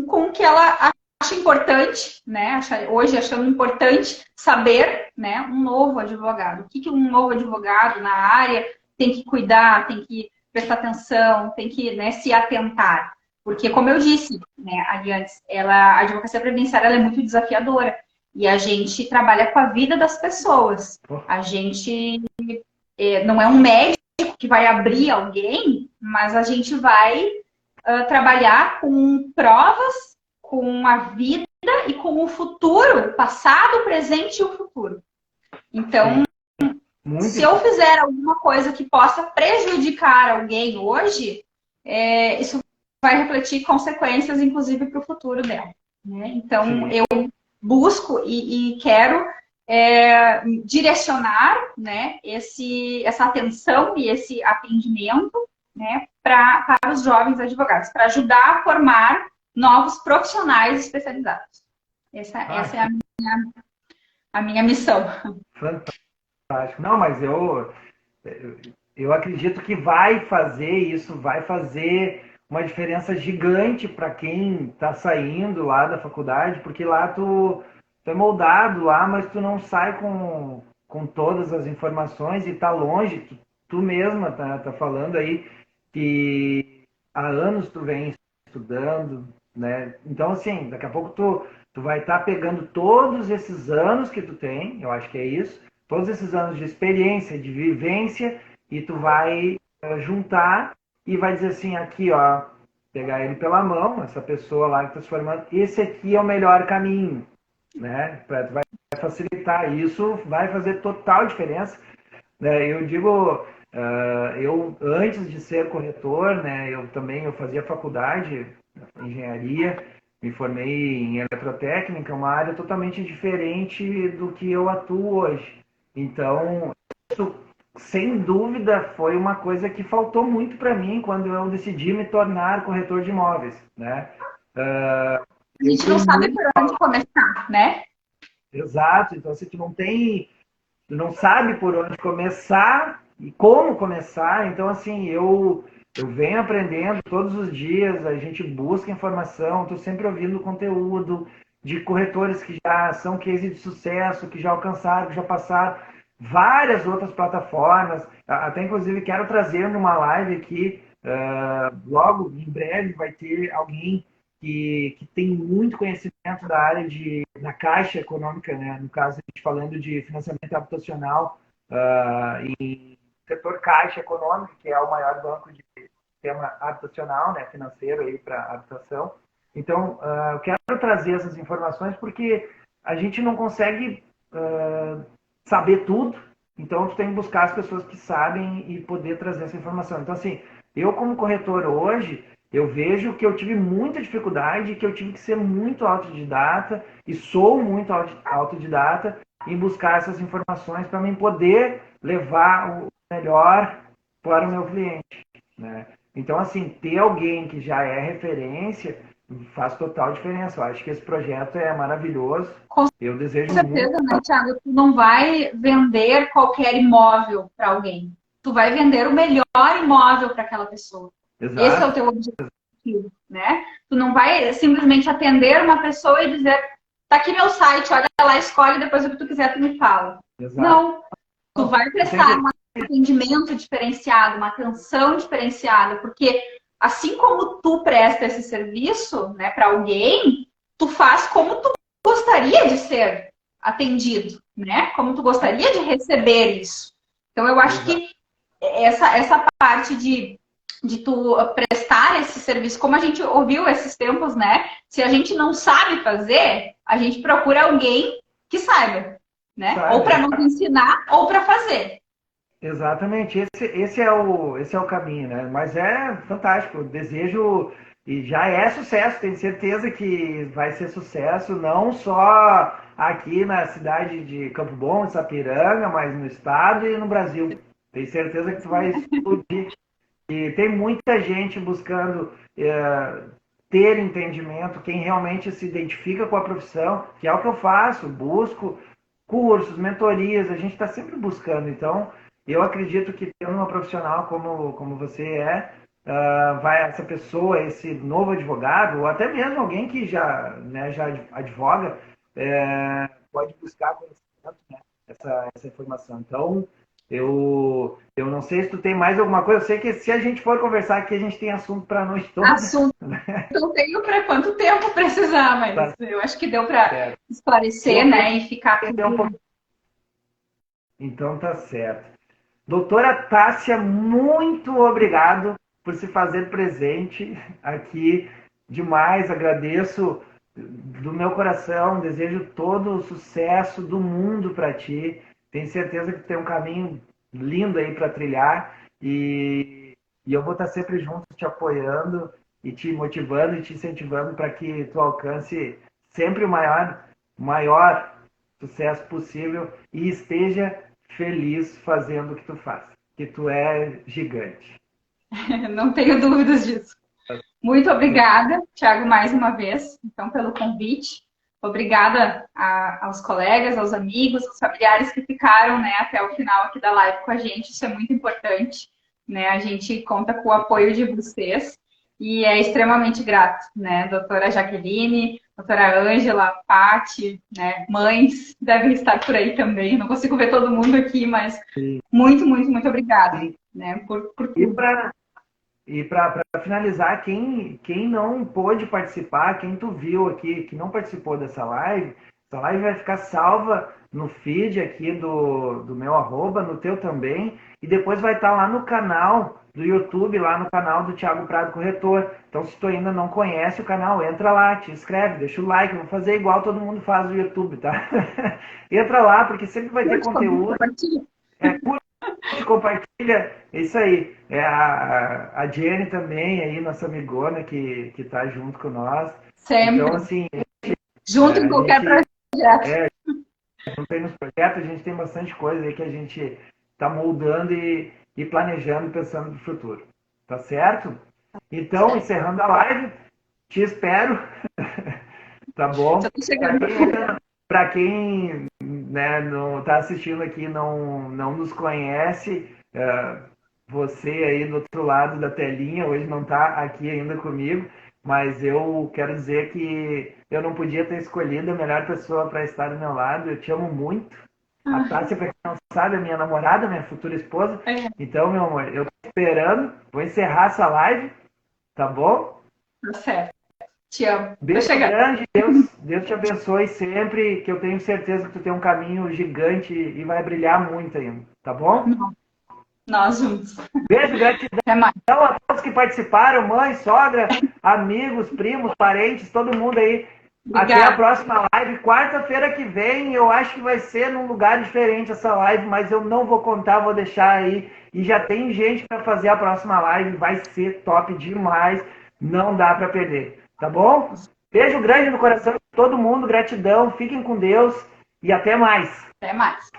com o que ela acha importante, né? Hoje achando importante saber, né, um novo advogado. O que um novo advogado na área tem que cuidar, tem que prestar atenção, tem que, né, se atentar. Porque, como eu disse, né, ali antes, a advocacia previdenciária ela é muito desafiadora. E a gente trabalha com a vida das pessoas. A gente não é um médico que vai abrir alguém, mas a gente vai trabalhar com provas, com a vida e com o futuro, o passado, o presente e o futuro. Então, se eu fizer alguma coisa que possa prejudicar alguém hoje, isso vai refletir consequências, inclusive, para o futuro dela. Né? Então, eu busco e quero direcionar, né, essa atenção e esse atendimento, né, para os jovens advogados, para ajudar a formar novos profissionais especializados. Essa é a minha missão. Fantástico. Não, mas eu acredito que vai fazer uma diferença gigante para quem está saindo lá da faculdade, porque lá tu é moldado lá, mas tu não sai com todas as informações e tá longe. Tu mesma tá falando aí que há anos tu vem estudando, né? Então, assim, daqui a pouco tu vai estar pegando todos esses anos que tu tem, eu acho que é isso, todos esses anos de experiência, de vivência, e tu vai juntar e vai dizer assim, aqui, ó, pegar ele pela mão, essa pessoa lá que está se formando, esse aqui é o melhor caminho, né? Vai facilitar. Isso vai fazer total diferença. Né? Eu digo, eu antes de ser corretor, né, eu fazia faculdade, engenharia, me formei em eletrotécnica, uma área totalmente diferente do que eu atuo hoje. Então, isso, sem dúvida, foi uma coisa que faltou muito para mim quando eu decidi me tornar corretor de imóveis, né? A gente não sabe por onde começar, né? Exato. Então, se tu não sabe por onde começar e como começar, então, assim, eu venho aprendendo todos os dias, a gente busca informação, estou sempre ouvindo conteúdo de corretores que já são case de sucesso, que já alcançaram, que já passaram várias outras plataformas. Até, inclusive, quero trazer numa live aqui, logo, em breve, vai ter alguém que tem muito conhecimento da área da Caixa Econômica, né? No caso, a gente falando de financiamento habitacional e setor Caixa Econômica, que é o maior banco de sistema habitacional, né? Financeiro aí para habitação. Então, eu quero trazer essas informações porque a gente não consegue saber tudo, então tu tem que buscar as pessoas que sabem e poder trazer essa informação. Então, assim, eu como corretor hoje, eu vejo que eu tive muita dificuldade, que eu tive que ser muito autodidata e sou muito autodidata em buscar essas informações para mim poder levar o melhor para o meu cliente, né? Então, assim, ter alguém que já é referência faz total diferença. Eu acho que esse projeto é maravilhoso. Eu desejo muito. Com certeza, né, Thiago? Tu não vai vender qualquer imóvel para alguém. Tu vai vender o melhor imóvel para aquela pessoa. Exato. Esse é o teu objetivo, né? Tu não vai simplesmente atender uma pessoa e dizer, tá aqui meu site, olha lá, escolhe, depois o que tu quiser tu me fala. Exato. Não. Tu vai prestar um atendimento diferenciado, uma atenção diferenciada, porque assim como tu presta esse serviço, né, para alguém, tu faz como tu gostaria de ser atendido, né? Como tu gostaria de receber isso. Então, eu acho que essa parte de tu prestar esse serviço, como a gente ouviu esses tempos, né? Se a gente não sabe fazer, a gente procura alguém que saiba, né? Sabe. Ou para nos ensinar, ou para fazer. Exatamente, esse é o caminho, né? Mas é fantástico. Eu desejo E já é sucesso, tenho certeza que vai ser sucesso, não só aqui na cidade de Campo Bom, de Sapiranga, mas no estado e no Brasil. Tenho certeza que tu vai explodir. E tem muita gente buscando ter entendimento, quem realmente se identifica com a profissão, que é o que eu faço, busco cursos, mentorias, a gente está sempre buscando. Então, eu acredito que tendo uma profissional como você vai essa pessoa, esse novo advogado, ou até mesmo alguém que já, né, já advoga, pode buscar conhecimento, né, essa informação. Então, eu não sei se tu tem mais alguma coisa. Eu sei que se a gente for conversar aqui, a gente tem assunto para a noite toda. Assunto não tenho para quanto tempo precisar, mas tá. Eu acho que deu para esclarecer, né, e ficar tudo... Então tá certo. Doutora Tássia, muito obrigado por se fazer presente aqui. Demais, agradeço do meu coração, desejo todo o sucesso do mundo para ti. Tenho certeza que tem um caminho lindo aí para trilhar e eu vou estar sempre junto te apoiando e te motivando e te incentivando para que tu alcance sempre o maior sucesso possível e esteja feliz fazendo o que tu faz, que tu é gigante. Não tenho dúvidas disso. Muito obrigada, Thiago, mais uma vez, então, pelo convite. Obrigada aos colegas, aos amigos, aos familiares que ficaram, né, até o final aqui da live com a gente. Isso é muito importante, né? A gente conta com o apoio de vocês e é extremamente grato, né? Doutora Jaqueline, doutora Ângela, Pati, né? Mães devem estar por aí também. Não consigo ver todo mundo aqui, mas muito, muito, muito obrigada, né? Por tudo. E para finalizar, quem não pôde participar, quem tu viu aqui, que não participou dessa live, essa live vai ficar salva no feed aqui do meu @, no teu também, e depois vai estar lá no canal do YouTube, lá no canal do Thiago Prado Corretor. Então, se tu ainda não conhece o canal, entra lá, te inscreve, deixa o like, vou fazer igual todo mundo faz no YouTube, tá? Entra lá, porque sempre vai ter conteúdo. Compartilha, é isso aí. A Jenny também, aí, nossa amigona que tá junto com nós. Sempre. Então, assim... Junto em qualquer projeto. Junto aí nos projetos, a gente tem bastante coisa aí que a gente tá moldando e planejando, pensando no futuro. Tá certo? Então, encerrando a live, te espero. Tá bom? Para quem né, não está assistindo aqui não nos conhece, você aí do outro lado da telinha hoje não está aqui ainda comigo, mas eu quero dizer que eu não podia ter escolhido a melhor pessoa para estar do meu lado. Eu te amo muito. A Tássia, para quem não sabe, é minha namorada, minha futura esposa. Então, meu amor, eu estou esperando. Vou encerrar essa live, tá bom? Tá certo. Te amo. Beijo grande, Deus te abençoe sempre, que eu tenho certeza que tu tem um caminho gigante e vai brilhar muito ainda, tá bom? Nós juntos. Beijo, gratidão a todos que participaram, mãe, sogra, amigos, primos, parentes, todo mundo aí. Obrigada. Até a próxima live. Quarta-feira que vem, eu acho que vai ser num lugar diferente essa live, mas eu não vou contar, vou deixar aí. E já tem gente para fazer a próxima live, vai ser top demais, não dá para perder. Tá bom? Beijo grande no coração de todo mundo, gratidão, fiquem com Deus e até mais. Até mais.